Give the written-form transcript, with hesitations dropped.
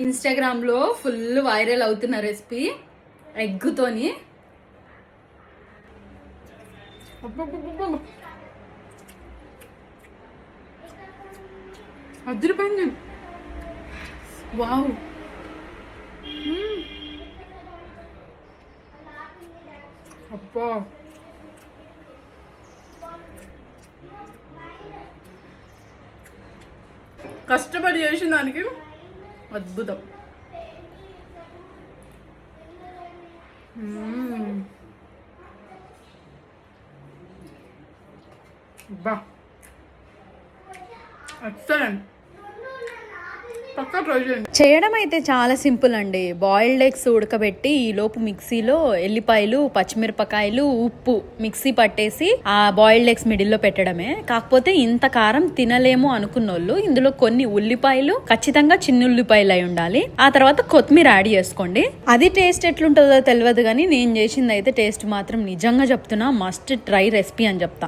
ఇన్స్టాగ్రామ్లో full viral అవుతున్న recipe ఎగ్గుతోని. అదిరిపోయింది. వావ్. అబ్బా కష్టపడి చేసిన దానికి అద్భుతం. బా ఎక్సలెంట్. చేయడం అయితే చాలా సింపుల్ అండి. బాయిల్డ్ ఎగ్స్ ఉడకబెట్టి ఈలోపు మిక్సీలో ఎల్లిపాయలు, పచ్చిమిరపకాయలు, ఉప్పు మిక్సీ పట్టేసి ఆ బాయిల్డ్ ఎగ్స్ మిడిల్లో పెట్టడమే. కాకపోతే ఇంత కారం తినలేము అనుకున్నోళ్ళు ఇందులో కొన్ని ఉల్లిపాయలు, ఖచ్చితంగా చిన్న ఉల్లిపాయలు అయి ఉండాలి. ఆ తర్వాత కొత్తిమీర యాడ్ చేసుకోండి. అది టేస్ట్ ఎట్లుంటుందో తెలియదు కానీ నేను చేసింది అయితే టేస్ట్ మాత్రం నిజంగా చెప్తున్నా మస్ట్ ట్రై రెసిపీ అని చెప్తా.